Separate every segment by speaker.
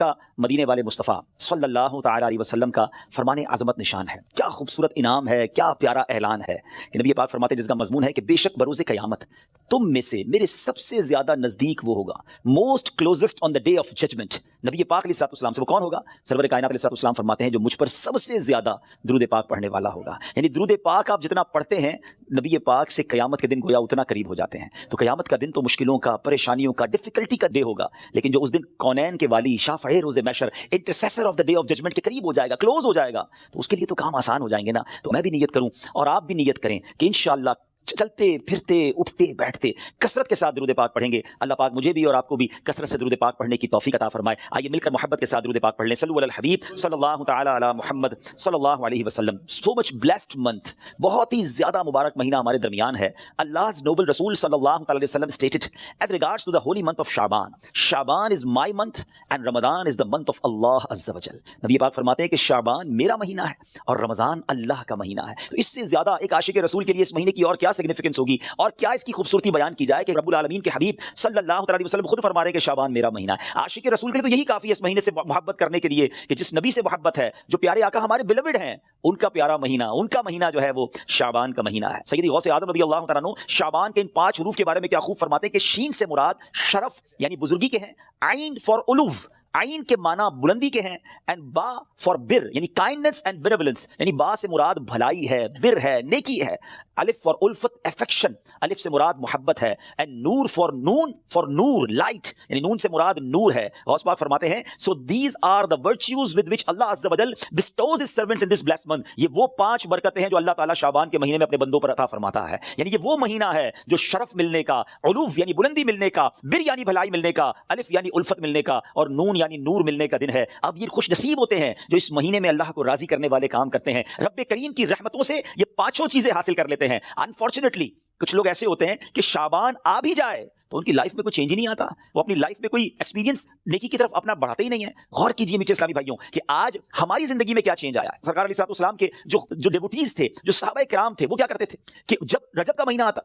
Speaker 1: کا مدینے والے مصطفیٰ صلی اللہ تعالی علیہ وسلم کا فرمان عظمت نشان ہے. کیا خوبصورت انعام ہے, کیا پیارا اعلان ہے کہ نبی پاک فرماتے ہیں جس کا مضمون ہے کہ بے شک بروز قیامت تم میں سے میرے سب سے زیادہ نزدیک وہ ہوگا, most closest on the day of judgement. نبی پاک علیہ السلام سے وہ کون ہوگا؟ سرور کائنات علیہ السلام فرماتے ہیں جو مجھ پر سب سے زیادہ درود پاک پڑھنے والا ہوگا. یعنی درود پاک آپ جتنا پڑھتے ہیں نبی پاک سے قیامت کے دن گویا اتنا قریب ہو جاتے ہیں. تو قیامت کا دن تو مشکلوں کا, پریشانیوں کا, ڈیفیکلٹی کا ڈے ہوگا, لیکن جو اس دن کونین کے والی, شافع روز محشر, intercessor of the day of judgement کے قریب ہو جائے گا, کلوز ہو جائے گا, تو اس کے لیے تو کام آسان ہو جائیں گے نا. تو میں بھی نیت کروں اور آپ بھی نیت کریں کہ انشاءاللہ چلتے پھرتے اٹھتے بیٹھتے کثرت کے ساتھ درود پاک پڑھیں گے. اللہ پاک مجھے بھی اور آپ کو بھی کثرت سے درود پاک پڑھنے کی توفیق عطا فرمائے. آئیے مل کر محبت کے ساتھ درود پاک پڑھ لیں. صلو علی الحبیب صلی اللہ تعالی علی محمد صلی اللہ علیہ وسلم. سو مچ بلیسڈ منتھ, بہت ہی زیادہ مبارک مہینہ ہمارے درمیان ہے. Allah's noble Rasul صلی اللہ تعالی علیہ وسلم stated as regards to the holy month of Shaban, Shaban is my month and Ramadan is the month of Allah Azza wa Jal. نبی پاک فرماتے ہیں کہ شعبان میرا مہینہ ہے اور رمضان اللہ کا مہینہ ہے. تو اس سے زیادہ ایک عاشق رسول کے لیے اس مہینے کی اور کیا سگنیفیکنس ہوگی اور کیا اس کی خوبصورتی بیان کی جائے کہ رب العالمین کے حبیب صلی اللہ علیہ وسلم خود فرما رہے ہیں کہ شعبان میرا مہینہ ہے. عاشق رسول کے لیے تو یہی کافی ہے اس مہینے سے محبت کرنے کے لیے کہ جس نبی سے محبت ہے, جو پیارے آقا ہمارے بیلوڈ ہیں, ان کا پیارا مہینہ, ان کا مہینہ جو ہے وہ شعبان کا مہینہ ہے. سیدی غوث اعظم رضی اللہ تعالیٰ عنہ شعبان کے ان 5 حروف کے بارے میں کیا خوب فرماتے ہیں کہ شین سے مراد شرف یعنی بزرگی کے ہیں, عین فار علو عین کے معنی بلندی کے ہیں, اینڈ با فار بر یعنی کائنڈنس اینڈ بینیولنس یعنی با سے مراد بھلائی ہے, بر ہے, نیکی ہے, الف فار الفت افیکشن الف سے مراد محبت ہے, and Noor for Noor light یعنی نون سے مراد نور ہے. غوث پاک فرماتے ہیں so these are the virtues with which اللہ عز وجل bestows his servants in this blessed month. یہ وہ 5 برکتیں ہیں جو اللہ تعالیٰ شعبان کے مہینے میں اپنے بندوں پر عطا فرماتا ہے. یعنی یہ وہ مہینہ ہے جو شرف ملنے کا, علو یعنی بلندی ملنے کا, بر یعنی بھلائی ملنے کا, الف یعنی الفت ملنے کا, اور نون یعنی نور ملنے کا دن ہے. اب یہ خوش نصیب ہوتے ہیں جو اس مہینے میں اللہ کو راضی کرنے والے کام کرتے ہیں. رب کریم کی رحمتوں سے یہ 5 چیزیں حاصل کر لیتے ہیں. انفارچونیٹلی کچھ لوگ ایسے ہوتے ہیں کہ شعبان آ بھی جائے تو ان کی لائف میں کوئی چینج ہی نہیں آتا, وہ اپنی لائف میں کوئی ایکسپیرینس نیکی کی طرف اپنا بڑھاتے ہی نہیں ہیں. غور کیجئے میٹھے اسلامی بھائیوں کہ آج ہماری زندگی میں کیا چینج آیا. سرکار علیہ السلام کے جو ڈیوٹیز تھے, جو صحابہ کرام تھے, وہ کیا کرتے تھے کہ جب رجب کا مہینہ آتا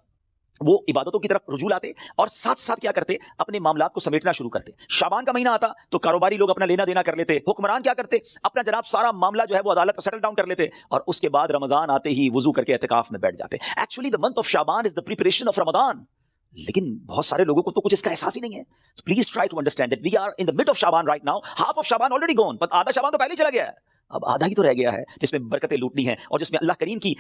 Speaker 1: وہ عبادتوں کی طرف رجوع لاتے اور ساتھ ساتھ کیا کرتے, اپنے معاملات کو سمیٹنا شروع کرتے. شعبان کا مہینہ آتا تو کاروباری لوگ اپنا لینا دینا کر لیتے, حکمران کیا کرتے, اپنا جناب سارا معاملہ جو ہے وہ عدالت سیٹل ڈاؤن کر لیتے, اور اس کے بعد رمضان آتے ہی وضو کر کے اعتکاف میں بیٹھ جاتے. Actually the month of Shaban is the preparation of Ramadan. لیکن بہت سارے لوگوں کو تو کچھ اس کا احساس ہی نہیں ہے. Please try to understand that we are in the mid of Shaban right now. half of Shaban already gone, but آدھا شعبان تو پہلے ہی چلا گیا ہے. اب آدھا ہی تو رہ گیا ہے جس میں برکتیں لوٹنی ہیں اور جس میں اللہ کریم کی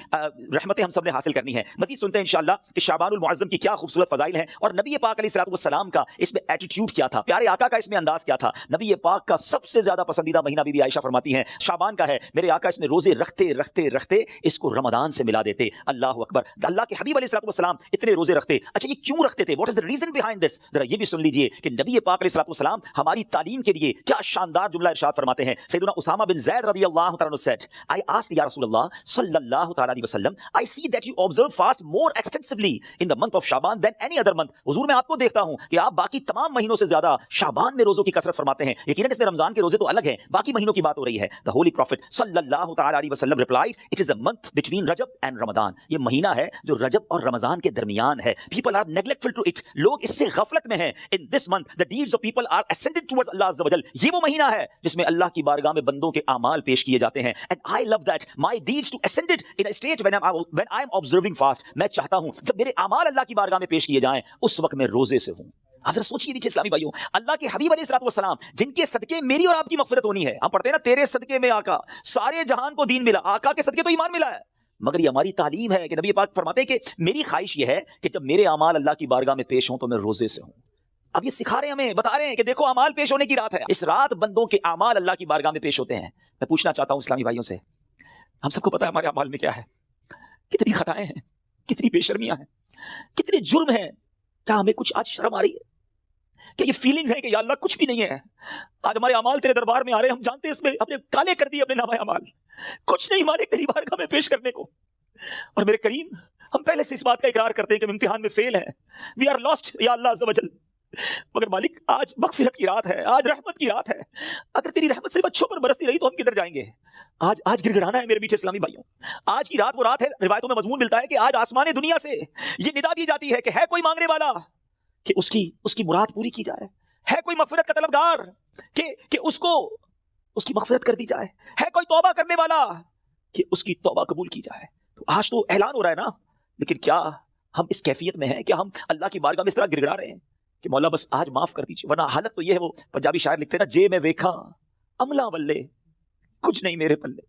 Speaker 1: رحمتیں ہم سب نے حاصل کرنی ہیں. مزید سنتے ہیں انشاءاللہ کہ شعبان المعظم کی کیا خوبصورت فضائل ہیں اور نبی پاک علیہ السلام کا اس میں ایٹیٹیوڈ کیا تھا, پیارے آقا کا اس میں انداز کیا تھا. نبی پاک کا سب سے زیادہ پسندیدہ مہینہ بی بی عائشہ فرماتی ہیں شعبان کا ہے. میرے آقا اس میں روزے رکھتے رکھتے رکھتے اس کو رمضان سے ملا دیتے. اللہ اکبر. اللہ کے حبیب علیہ السلام اتنے روزے رکھتے. اچھا یہ کیوں رکھتے تھے, what is the reason behind this? ذرا یہ بھی سن لیجئے کہ نبی پاک علیہ السلام ہماری تعلیم کے لیے کیا شاندار جملہ ارشاد فرماتے ہیں. سیدنا اسامہ بن زید رضی اللہ تعالیٰ عنہ said, I asked Ya Rasulullah sallallahu ta'ala alayhi wa sallam, I see that you observe fast more extensively in the month of Shaban than any other month. حضور میں آپ کو دیکھتا ہوں کہ آپ باقی تمام مہینوں سے زیادہ شعبان میں روزوں کی کثرت فرماتے ہیں. یقیناً اس میں رمضان کے روزے تو الگ ہیں, باقی مہینوں کی بات ہو رہی ہے. The Holy Prophet sallallahu ta'ala alayhi wa sallam replied, it is a month between Rajab and Ramadan. یہ مہینہ ہے جو رجب اور رمضان کے درمیان ہے. People are neglectful to it. لوگ اس سے غفلت میں ہیں. In this month the deeds of people are ascended towards Allah Azza wa Jal. یہ وہ مہینہ ہے جس میں اللہ کی بارگاہ میں بندوں کے اعمال پیش کیے جاتے ہیں. And I love that my deeds to ascend it in a state when I am observing fast. میں چاہتا ہوں جب میرے اعمال اللہ کی بارگاہ میں پیش کیے جائیں اس وقت میں روزے سے ہوں. حضرت سوچیے نیچے اسلامی بھائیوں, اللہ کے حبیب علیہ السلام جن کے صدقے میری اور آپ کی مغفرت ہونی ہے. ہم پڑھتے ہیں نا تیرے صدقے میں آقا سارے جہان کو دین ملا. آقا کے صدقے تو ایمان ملا ہے, مگر یہ ہماری تعلیم ہے کہ نبی پاک فرماتے ہیں کہ میری خواہش یہ ہے کہ جب میرے اعمال اللہ کی بارگاہ میں پیش ہوں تو میں روزے سے ہوں. اب یہ سکھا رہے ہیں ہمیں, بتا رہے ہیں کہ دیکھو اعمال پیش ہونے کی رات ہے. اس رات بندوں کے اعمال اللہ کی بارگاہ میں پیش ہوتے ہیں. میں پوچھنا چاہتا ہوں اسلامی بھائیوں سے, ہم سب کو پتا ہے ہمارے اعمال میں کیا ہے, کتنی خطائیں ہیں, کتنی بے شرمیاں ہیں, کتنے جرم ہیں. کیا ہمیں کچھ آج شرم آ رہی ہے کہ یہ فیلنگز ہیں کہ یا اللہ کچھ بھی نہیں ہے, آج ہمارے اعمال تیرے دربار میں آ رہے ہیں, ہم جانتے ہیں اس میں اپنے کالے کر دیے اپنے نامہ اعمال, کچھ نہیں مالک تیری بارگاہ میں پیش کرنے کو. اور میرے کریم ہم پہلے سے اس بات کا اقرار کرتے ہیں کہ ہم امتحان میں فیل ہیں, وی آر لاسٹ یا اللہ عز و جل. مگر مالک آج مغفرت کی رات ہے, آج رحمت کی رات ہے. اگر تیری رحمت صرف اچھوں پر برستی رہی تو ہم کدھر جائیں گے. آج گڑگڑانا ہے میرے میٹھے اسلامی بھائیوں. آج کی رات وہ رات ہے, روایتوں میں مضمون ملتا ہے کہ آج آسمان دنیا سے یہ ندا دی جاتی ہے کہ ہے کوئی مانگنے والا کہ اس کی مراد پوری کی جائے, ہے کوئی مغفرت کا طلبگار کہ اس کو اس کی مغفرت کر دی جائے. ہے کوئی توبہ کرنے والا کہ اس کی توبہ قبول کی جائے. تو آج تو اعلان ہو رہا ہے نا, لیکن کیا ہم اس کیفیت میں ہیں کہ ہم اللہ کی بارگاہ میں اس طرح گڑ گڑا رہے ہیں کہ مولا بس آج معاف کر دیجیے؟ ورنہ حالت تو یہ ہے, وہ پنجابی شاعر لکھتے ہیں نا, جے میں ویکھا عملہ ولے کچھ نہیں میرے پلے,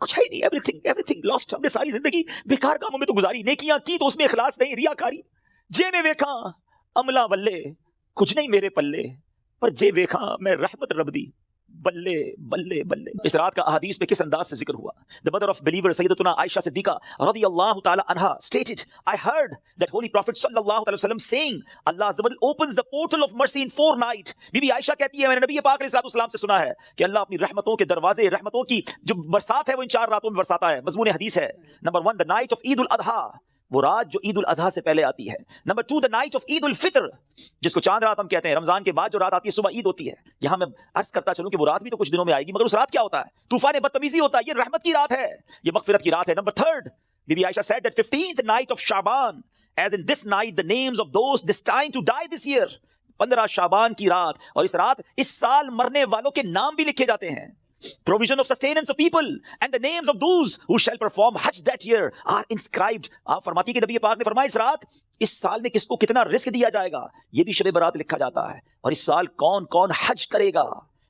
Speaker 1: کچھ ہے نہیں, ایوری تھنگ لاسٹ. ہم نے ساری زندگی بیکار کاموں میں تو گزاری, نیکیاں کی تو اس میں اخلاص نہیں, ریاکاری. جے میں ویکھا عملہ ولے کچھ نہیں میرے پلے, پر جے ویکھا میں رحمت رب دی بلے بلے بلے. اس رات کا احادیث میں کس انداز سے ذکر ہوا؟ The mother of believer سیدتنا عائشہ صدیقہ رضی اللہ تعالی عنہا stated, I heard that holy prophet صلی اللہ علیہ وسلم saying, Allah Azza wa Jalla opens the portal of mercy in 4 nights. بی بی عائشہ کہتی ہے میں نے نبی پاک علیہ الصلوۃ والسلام سے سنا ہے کہ اللہ اپنی رحمتوں کے دروازے, رحمتوں کی جو برسات ہے وہ ان 4 راتوں میں برساتا ہے. مضمون حدیث ہے. نمبر 1, the night of عید الاضحیٰ, وہ رات جو عید الاضحیٰ سے پہلے آتی ہے. نمبر 2, the night of عید الفطر, جس کو چاند رات ہم کہتے ہیں. رمضان کے بعد جو رات آتی ہے صبح عید ہوتی ہے. یہاں میں عرض کرتا چلوں کہ وہ رات بھی تو کچھ دنوں میں آئے گی, مگر اس رات کیا ہوتا ہے؟ طوفان بدتمیزی ہوتا ہے. یہ رحمت کی رات ہے, یہ مغفرت کی رات ہے. Number 3, be be Aisha said that 15th night of Shaban, as in this night the names of those destined to die this year. 15 شعبان کی رات, اور اس رات اس سال مرنے والوں کے نام بھی لکھے جاتے ہیں. Provision of sustenance of people and the names of those who shall perform Hajj that year are inscribed. آپ فرماتی کہ نبی پاک نے فرمایا اس رات, اس سال میں کس کو کتنا رزق دیا جائے گا یہ بھی شب برات لکھا جاتا ہے, اور اس سال کون کون حج کرے گا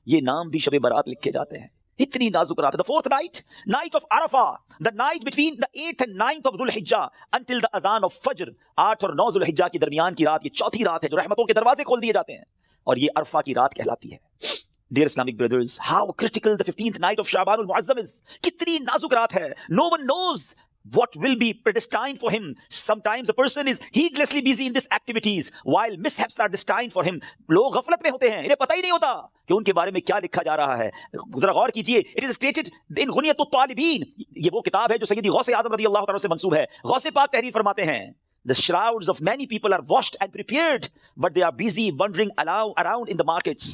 Speaker 1: یہ نام بھی شب برات لکھے جاتے ہیں. اتنی نازک رات ہے. The 4th night, night of Arafah, the night between the 8th and 9th of Dhul Hijjah until the azan of Fajr. 8 اور 9 ذو الحجہ کی درمیان کی رات, یہ چوتھی رات ہے جو رحمتوں کے دروازے کھول دیے جاتے ہیں, اور یہ عرفہ کی رات کہلاتی ہے. Dear Islamic brothers, how critical the 15th night of Sha'ban al-Mu'azzam is. کتنی نازک رات ہے. No one knows what will be predestined for him. Sometimes a person is heedlessly busy in these activities while mishaps are destined for him. لوگ غفلت میں ہوتے ہیں, انہیں پتہ ہی نہیں ہوتا کہ ان کے بارے میں کیا لکھا جا رہا ہے. ذرا غور کیجئے. It is stated in غنیۃ الطالبین, یہ وہ کتاب ہے جو سیدی غوث اعظم رضی اللہ تعالیٰ سے منسوب ہے. غوث پاک تحریر فرماتے ہیں, The shrouds of many people are washed and prepared, but they are busy wandering around in the markets.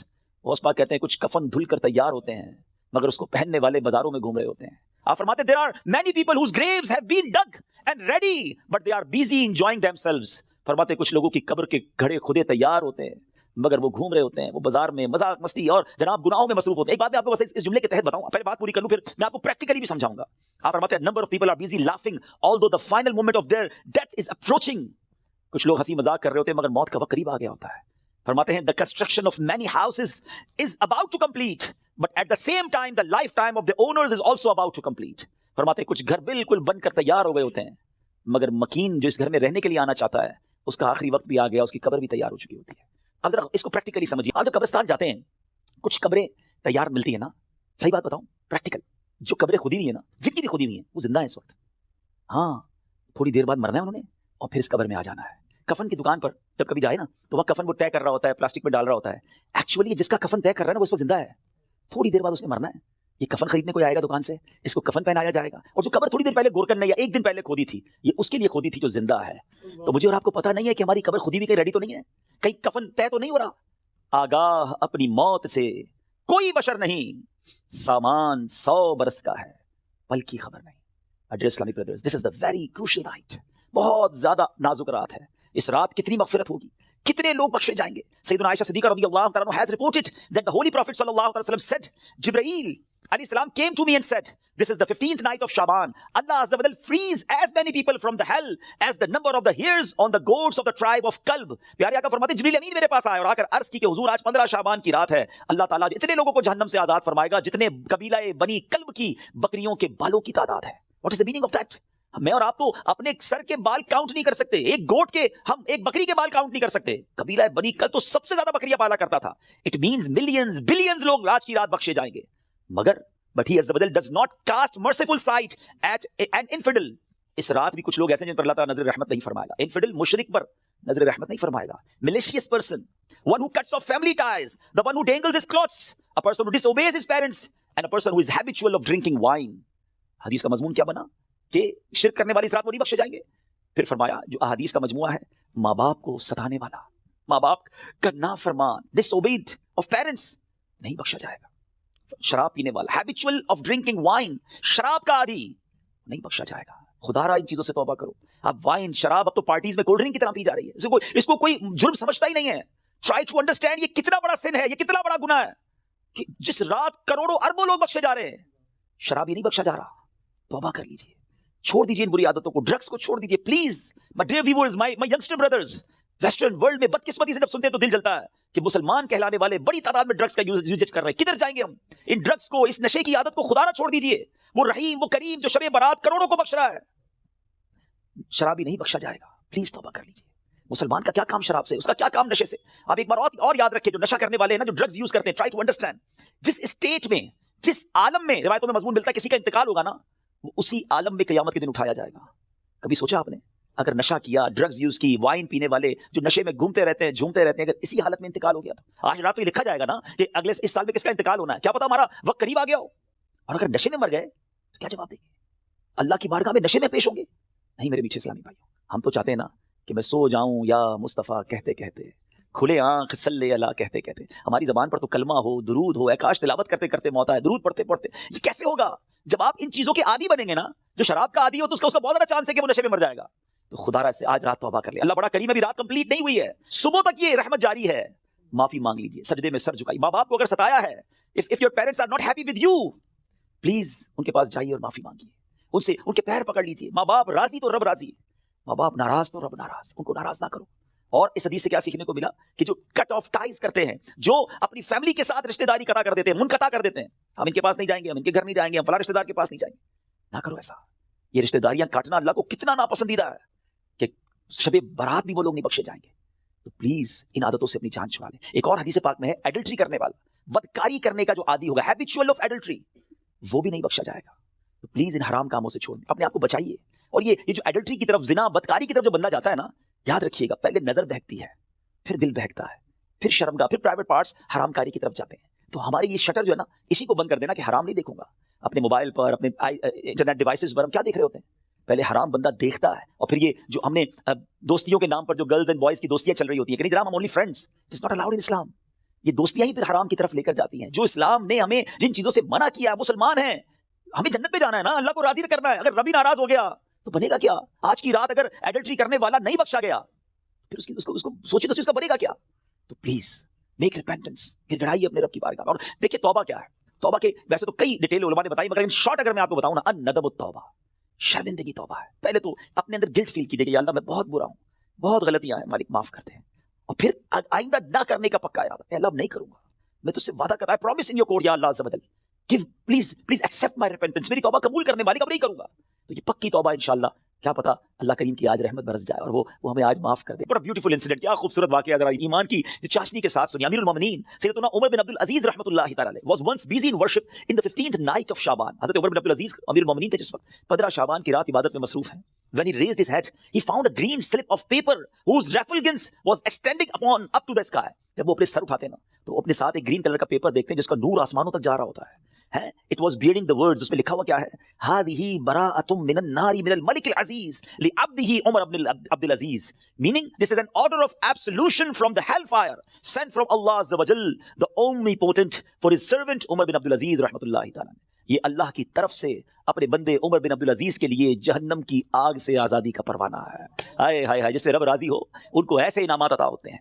Speaker 1: Ghaus Pak کہتے ہیں کچھ کفن دھل کر تیار ہوتے ہیں مگر اس کو پہننے والے بازاروں میں گھوم رہے ہوتے ہیں. آپ فرماتے ہیں there are many people whose graves have been dug and ready but they are busy enjoying themselves. فرماتے ہیں کچھ لوگوں کی قبر کے گھڑے خودے تیار ہوتے ہیں مگر وہ گھوم رہے ہوتے ہیں, وہ بازار میں مذاق مستی اور جناب گناہوں میں مصروف ہوتے ہیں. ایک بات میں آپ کو بس اس جملے کے تحت بتاؤں, پہلے بات پوری کر لوں پھر میں آپ کو پریکٹیکلی بھی سمجھاؤں گا. آپ فرماتے ہیں number of people are busy laughing although the final moment of their death is approaching. کچھ لوگ ہنسی مذاق کر رہے ہوتے ہیں مگر موت کا وقت قریب آ گیا ہوتا ہے. فرماتے ہیں the construction of many houses is about to complete but at the same time the lifetime of the owners is also about to complete. فرماتے ہیں کچھ گھر بالکل بن کر تیار ہو گئے ہوتے ہیں مگر مکین جو اس گھر میں رہنے کے لیے آنا چاہتا ہے اس کا آخری وقت بھی آ گیا, اس کی قبر بھی تیار ہو چکی ہوتی ہے. اب ذرا اس کو پریکٹیکلی سمجھیے. آپ جب قبرستان جاتے ہیں کچھ قبریں تیار ملتی ہیں نا, صحیح بات بتاؤں پریکٹیکل, جو قبریں خودی ہوئی ہیں نا, جن کی بھی خودی ہوئی ہیں وہ زندہ ہیں اس وقت. ہاں تھوڑی دیر بعد مرنا ہے انہوں نے اور پھر اس قبر میں آ جانا ہے. کفن کی دکان پر جب کبھی جائے نا تو وہ کفن وہ طے کر رہا ہوتا ہے, پلاسٹک میں ڈال رہا ہوتا ہے. ایکچولی جس کا کفن طے کر رہا ہے نا وہ اس وقت زندہ ہے, تھوڑی دیر بعد اس نے مرنا ہے. یہ کفن خریدنے کوئی آئے گا دکان سے, اس کو کفن پہنایا جائے گا, اور جو قبر تھوڑی دیر پہلے گورکن نے یا ایک دن پہلے کھودی تھی یہ اس کے لیے کھودی تھی جو زندہ ہے. تو مجھے اور آپ کو پتا نہیں ہے کہ ہماری قبر خودی بھی کہیں ریڈی تو نہیں ہے, کہیں کفن طے تو نہیں ہو رہا. آگاہ اپنی موت سے کوئی بشر نہیں, سامان 100 برس کا ہے بلکہ خبر نہیں. Dear Islamic brothers, this is the very crucial night. بہت زیادہ نازک رات ہے. اس رات کتنی مغفرت ہوگی, کتنے لوگ بخشے جائیں گے. سیدنا عائشہ صدیقہ رضی اللہ تعالیٰ عنہ has reported that the holy prophet صلی اللہ علیہ وسلم said, Jibreel علیہ السلام came to me and said, this is the 15th night of Shaban. Allah Azza wa Jal frees as many people from the hell as the number of the hairs on the goats of the tribe of Kalb. پیارے آقا فرماتے ہیں جبریل امین میرے پاس آئے اور آ کر عرض کی کہ حضور آج 15 شعبان کی رات ہے, اللہ تعالیٰ اتنے لوگوں کو جہنم سے آزاد فرمائے گا جتنے قبیلہ بنی کلب کی بکریوں کے بالوں کی تعداد ہے. What is the meaning of that? میں اور آپ تو اپنے سر کے بال کاؤنٹ نہیں کر سکتے, ایک گوٹ کے, ہم ایک بکری کے بال کاؤنٹ نہیں کر سکتے. قبیلہ بنی کلب تو سب سے زیادہ بکریاں پالا کرتا تھا. It means millions, billions لوگ آج کی رات بخشے جائیں گے. مگر but he Azza wa Jal does not cast merciful sight at an infidel. اس رات بھی کچھ لوگ ایسے ہیں جن پر اللہ تعالیٰ نظر رحمت نہیں فرمائے گا. انفیڈل مشرک پر نظر رحمت نہیں فرمائے گا. Malicious person, one who cuts off family ties, the one who dangles his clothes, a person who disobeys his parents, and a person who is habitual of drinking wine. حدیث کا مضمون کیا بنا کہ شرک کرنے والی اس رات وہ نہیں بخشے جائیں گے. پھر فرمایا جو احادیث کا مجموعہ ہے, ماں باپ کو ستانے والا, ماں باپ کا نافرمان, disobeyed of parents, نہیں بخشا جائے گا. شراب پینے والا, habitual of drinking wine, شراب کا عادی, نہیں بخشا جائے گا. خدا را ان چیزوں سے توبہ کرو. اب وائن, شراب اب تو پارٹیز میں کولڈ ڈرنک کی طرح پی جا رہی ہے, اس کو کوئی جرم سمجھتا ہی نہیں ہے. ٹرائی ٹو انڈرسٹینڈ یہ کتنا بڑا سن ہے, یہ کتنا بڑا گناہ ہے کہ جس رات کروڑوں اربوں لوگ بخشے جا رہے ہیں, شراب یہ نہیں بخشا جا رہا. توبہ کر لیجئے, چھوڑ دیجئے ان بری عادتوں کو, ڈرگز کو چھوڑ دیجئے please. My dear viewers, my youngster brothers, western world میں بدقسمتی سے جب سنتے ہیں تو دل جلتا ہے کہ مسلمان کہلانے والے بڑی تعداد میں ڈرگز کا یوزیج کر رہے ہیں. کدھر جائیں گے ہم؟ ان ڈرگز کو, اس نشے کی عادت کو خدا نہ چھوڑ دیجئے. وہ رحیم, وہ کریم جو شب برات کروڑوں کو بخش رہا ہے, شرابی نہیں بخشا جائے گا. پلیز توبہ کر لیجئے. مسلمان کا کیا کام شراب سے, اس کا کیا کام نشے سے؟ آپ ایک بار اور یاد رکھیں, جو نشہ کرنے والے ہیں نا, جو ڈرگز یوز کرتے ہیں, ٹرائی ٹو انڈرسٹینڈ جس اسٹیٹ میں, جس عالم میں روایتوں میں مضمون ملتا ہے کسی کا انتقال ہوگا نا, وہ اسی عالم میں قیامت کے دن اٹھایا جائے گا. کبھی سوچا آپ نے, اگر نشہ کیا, ڈرگز یوز کی, وائن پینے والے جو نشے میں گھومتے رہتے ہیں, جھومتے رہتے ہیں, اگر اسی حالت میں انتقال ہو گیا تو آج رات تو یہ لکھا جائے گا نا کہ اگلے اس سال میں کس کا انتقال ہونا ہے, کیا پتا ہمارا وقت قریب آ گیا ہو. اور اگر نشے میں مر گئے تو کیا جواب دیں گے؟ اللہ کی بارگاہ میں نشے میں پیش ہوں گے؟ نہیں میرے میٹھے اسلامی بھائیوں, ہم تو چاہتے ہیں نا کہ میں سو جاؤں یا مصطفیٰ کہتے کہتے, کھلے آنکھ صلی اللہ کہتے کہتے, ہماری زبان پر تو کلمہ ہو, درود ہو, کاش تلاوت کرتے کرتے موت آئے, درود پڑھتے پڑھتے. یہ کیسے ہوگا جب آپ ان چیزوں کے عادی بنیں گے نا؟ جو شراب کا عادی ہو تو اس کا بہت زیادہ چانس ہے کہ وہ نشے میں مر جائے گا. تو خدا را سے آج رات توبہ کر لے. اللہ بڑا کریم, ابھی رات کمپلیٹ نہیں ہوئی ہے, صبح تک یہ رحمت جاری ہے. معافی مانگ لیجیے, سجدے میں سر جھکائیے. ماں باپ کو اگر ستایا ہے, if your parents are not happy with you, please ان کے پاس جائیے اور معافی مانگیے, ان سے ان کے پیر پکڑ لیجیے. ماں باپ راضی تو رب راضی, ماں باپ ناراض تو رب ناراض, ان کو ناراض نہ کرو. اور اس حدیث سے کیا سیکھنے کو ملا کہ جو کٹ آف ٹائز کرتے ہیں, جو اپنی فیملی کے ساتھ رشتہ داری قطع کر دیتے ہیں, منقطع کر دیتے ہیں, ہم ان کے پاس نہیں جائیں گے, ہم ان کے گھر نہیں جائیں گے, ہم فلاں رشتہ دار کے پاس نہیں جائیں گے, نہ کرو ایسا. یہ رشتہ داریاں کاٹنا اللہ کو کتنا ناپسندیدہ ہے کہ شب برات بھی وہ لوگ نہیں بخشے جائیں گے. تو پلیز ان عادتوں سے اپنی جان چھڑا لیں. ایک اور حدیث پاک میں ہے, ایڈلٹری کرنے والا, بدکاری کرنے کا جو عادی ہوگا, ہیبچول آف ایڈلٹری, وہ بھی نہیں بخشا جائے گا. تو پلیز ان حرام کاموں سے چھوڑ دیں, اپنے آپ کو بچائیے. اور یہ جو ایڈلٹری کی طرف, زنا, بدکاری کی طرف جو بندہ جاتا ہے نا, یاد رکھیے گا, پہلے نظر بہکتی ہے, پھر دل بہکتا ہے, پھر شرمگاہ, پھر پرائیویٹ پارٹس حرام کاری کی طرف جاتے ہیں. تو ہماری یہ شٹر جو ہے نا, اسی کو بند کر دینا کہ حرام نہیں دیکھوں گا. اپنے موبائل پر, اپنے انٹرنیٹ ڈیوائسز پر ہم کیا دیکھ رہے ہوتے ہیں؟ پہلے حرام بندہ دیکھتا ہے, اور پھر یہ جو ہم نے دوستیوں کے نام پر جو گرلز اینڈ بوائز کی دوستیاں چل رہی ہوتی ہیں کہ نہیں جناب, ہم only friends, it's not allowed in Islam. یہ دوستیاں ہی پھر حرام کی طرف لے کر جاتی ہیں. جو اسلام نے ہمیں جن چیزوں سے منع کیا, مسلمان ہیں, ہمیں جنت میں جانا ہے نا, اللہ کو راضی کرنا ہے. اگر ربی ناراض ہو گیا تو بنے گا کیا؟ آج کی رات اگر ایڈلٹری کرنے والا نہیں بخشا گیا, پھر اس کو سوچے تو اس کا بنے گا کیا؟ تو پلیز میک ریپینٹنس, گڑ گڑائیے اپنے رب کی بارگاہ. اور دیکھیے توبہ کیا ہے. توبہ کے ویسے تو کئی ڈیٹیل علماء نے بتائی, مگر ان شارٹ اگر میں آپ کو بتاؤں نا, الندم التوبہ, شرمندگی توبہ ہے. پہلے تو اپنے اندر گلٹ فیل کیجیے کہ یا اللہ میں بہت برا ہوں, بہت غلطیاں ہیں, مالک معاف کرتے ہیں. اور پھر آئندہ نہ کرنے کا پکا ارادہ, اللہ اب نہیں کروں گا, میں تجھ سے وعدہ کرتا ہے, پرومس ان یور کورٹ یا اللہ عز و جل, give please accept my repentance, میری توبہ قبول کرنے, مالک اب نہیں کروں گا. تو یہ پکی توبہ انشاءاللہ, کیا پتا اللہ کریم کی آج رحمت برس جائے اور وہ ہمیں آج معاف کر دے. بڑا بیوٹیفل انسیڈنٹ, کیا خوبصورت واقعہ, ذرا ایمان کی چاشنی کے ساتھ سنیے. امیر المومنین سیدنا عمر بن عبد العزیز رحمۃ اللہ تعالی علیہ was once busy in worship in the 15th night of Shaban. حضرت عمر بن عبد العزیز امیر المومنین تھے جس وقت 15 شعبان کی رات عبادت میں مصروف ہیں. When he raised his head, he found a green slip of paper whose refulgence was extending up to the sky. جب وہ اپنے سر اٹھاتے ہیں نا, تو وہ اپنے ساتھ ایک گرین کلر کا پیپر دیکھتے ہیں جس کا نور آسمانوں تک جا رہا ہوتا ہے. It was bearing the words, اس میں لکھا ہوا کیا ہے, هذه براءة من النار من الملك العزيز لعبده عمر بن عبد العزيز, meaning this is an order of absolution from the hellfire sent from Allah Azza wa Jal, the omnipotent, for his servant Umar bin Abdul Aziz رحمۃ اللہ تعالی. یہ اللہ کی طرف سے اپنے بندے عمر بن عبد العزیز کے لیے جہنم کی آگ سے آزادی کا پروانہ ہے. ہائے ہائے ہائے, جس سے رب راضی ہو ان کو ایسے انعامات عطا ہوتے ہیں.